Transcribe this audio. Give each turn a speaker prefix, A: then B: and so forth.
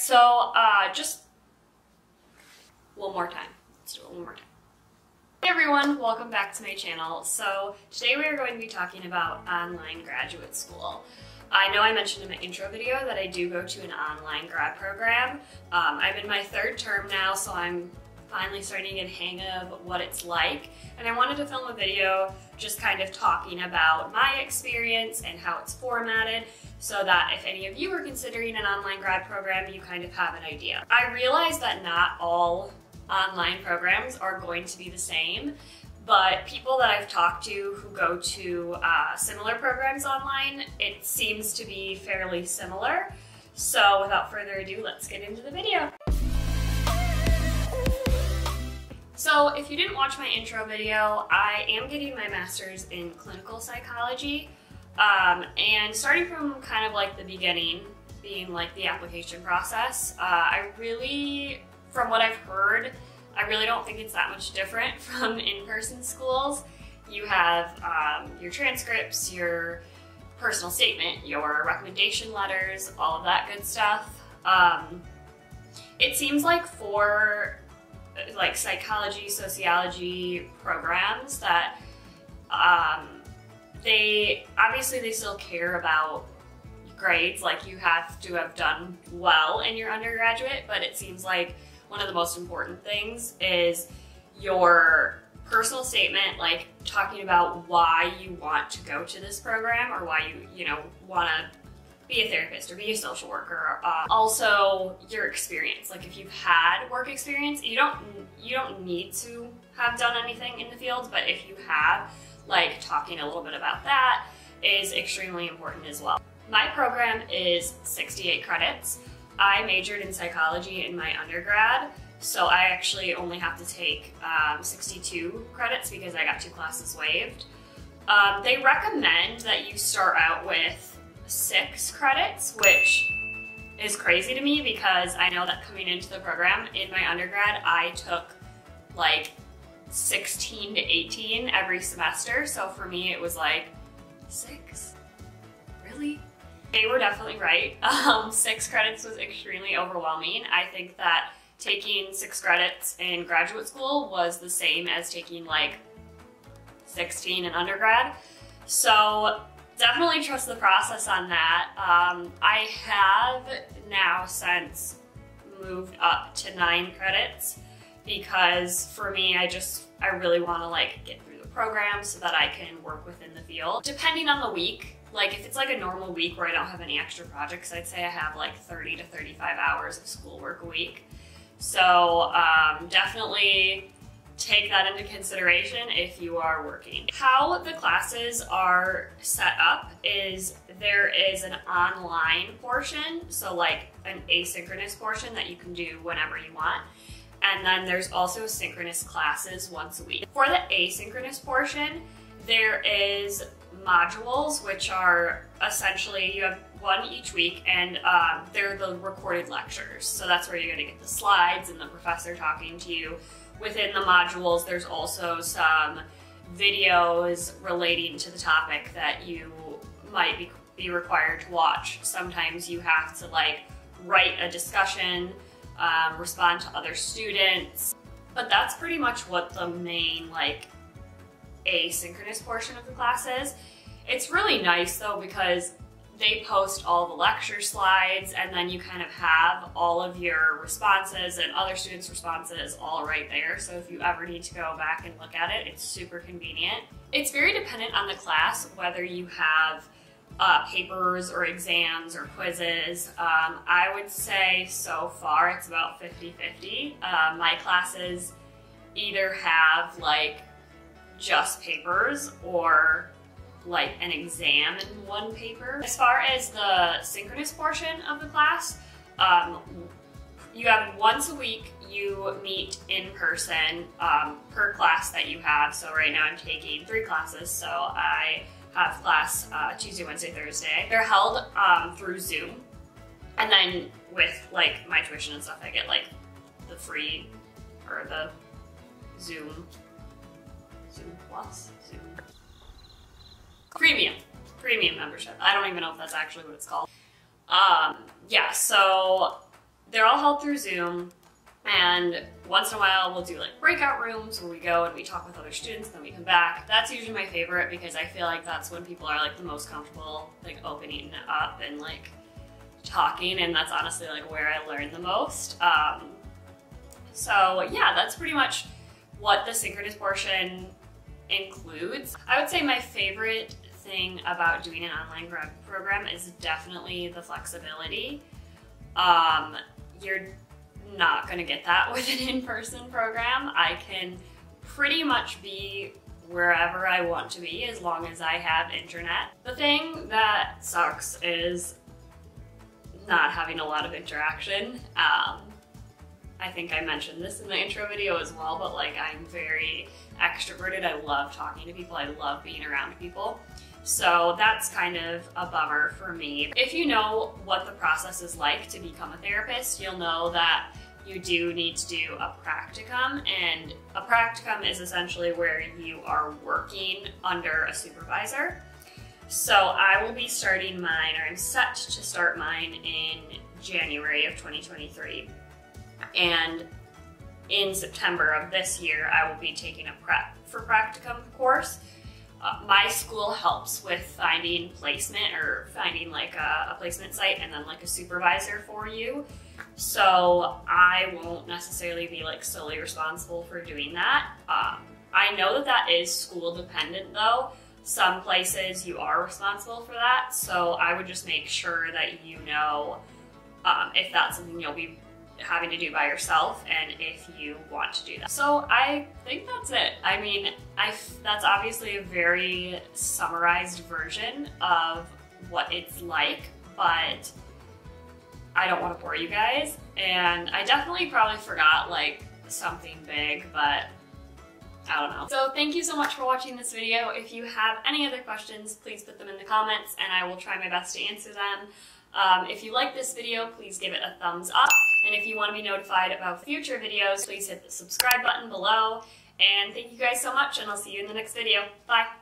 A: so just one more time. Let's do it one more time. Hey everyone, welcome back to my channel. So today we are going to be talking about online graduate school. I know I mentioned in my intro video that I do go to an online grad program. I'm in my third term now, so I'm finally starting to get a hang of what it's like. And I wanted to film a video just kind of talking about my experience and how it's formatted so that if any of you are considering an online grad program, you kind of have an idea. I realize that not all online programs are going to be the same, but people that I've talked to who go to similar programs online, it seems to be fairly similar. So without further ado, let's get into the video. So if you didn't watch my intro video, I am getting my master's in clinical psychology, and starting from kind of like the beginning, being like the application process, from what I've heard, I really don't think it's that much different from in-person schools. You have your transcripts, your personal statement, your recommendation letters, all of that good stuff. It seems like for like psychology, sociology programs that they still care about grades, like you have to have done well in your undergraduate, but it seems like one of the most important things is your personal statement, like talking about why you want to go to this program or why you want to be a therapist or be a social worker. Also your experience, like if you've had work experience, you don't need to have done anything in the field, but if you have, like talking a little bit about that is extremely important as well. My program is 68 credits. I majored in psychology in my undergrad, so I actually only have to take 62 credits because I got 2 classes waived. They recommend that you start out with 6 credits, which is crazy to me because I know that coming into the program in my undergrad, I took like 16 to 18 every semester, so for me it was like, 6? Really? They were definitely right. 6 credits was extremely overwhelming. I think that taking 6 credits in graduate school was the same as taking like 16 in undergrad. So definitely trust the process on that. I have now since moved up to 9 credits because for me, I really want to like get through the program so that I can work within the field. Depending on the week, like if it's like a normal week where I don't have any extra projects, I'd say I have like 30 to 35 hours of schoolwork a week. So definitely take that into consideration if you are working. How the classes are set up is there is an online portion, so like an asynchronous portion that you can do whenever you want. And then there's also synchronous classes once a week. For the asynchronous portion, there is modules, which are essentially, you have one each week, and they're the recorded lectures. So that's where you're gonna get the slides and the professor talking to you. Within the modules, there's also some videos relating to the topic that you might be required to watch. Sometimes you have to like write a discussion, respond to other students, but that's pretty much what the main like asynchronous portion of the class is. It's really nice though because they post all the lecture slides and then you kind of have all of your responses and other students' responses all right there. So if you ever need to go back and look at it, it's super convenient. It's very dependent on the class, whether you have papers or exams or quizzes. I would say so far it's about 50-50. My classes either have like just papers or like an exam in one paper. As far as the synchronous portion of the class, you have once a week you meet in person per class that you have. So right now I'm taking 3 classes, so I have class Tuesday, Wednesday, Thursday. They're held through Zoom, and then with like my tuition and stuff, I get like the free or the Zoom Plus, premium membership. I don't even know if that's actually what it's called. Yeah, so they're all held through Zoom, and once in a while we'll do like breakout rooms where we go and we talk with other students, then we come back. That's usually my favorite because I feel like that's when people are like the most comfortable like opening up and like talking, and that's honestly like where I learn the most. So yeah, that's pretty much what the synchronous portion includes. I would say my favorite thing about doing an online grad program is definitely the flexibility. You're not gonna get that with an in-person program. I can pretty much be wherever I want to be as long as I have internet. The thing that sucks is not having a lot of interaction. I think I mentioned this in the intro video as well, but like I'm very extroverted. I love talking to people. I love being around people. So that's kind of a bummer for me. If you know what the process is like to become a therapist, you'll know that you do need to do a practicum, and a practicum is essentially where you are working under a supervisor. So I will be starting mine, or I'm set to start mine in January of 2023. And in September of this year, I will be taking a prep for practicum course. My school helps with finding placement, or finding like a placement site and then like a supervisor for you. So I won't necessarily be like solely responsible for doing that. I know that that is school dependent though. Some places you are responsible for that. So I would just make sure that you know if that's something you'll be having to do by yourself and if you want to do that. So I think that's it. I mean, that's obviously a very summarized version of what it's like, but I don't want to bore you guys. And I definitely probably forgot like something big, but I don't know. So thank you so much for watching this video. If you have any other questions, please put them in the comments and I will try my best to answer them. If you like this video, please give it a thumbs up. And if you want to be notified about future videos, please hit the subscribe button below. And thank you guys so much, and I'll see you in the next video. Bye.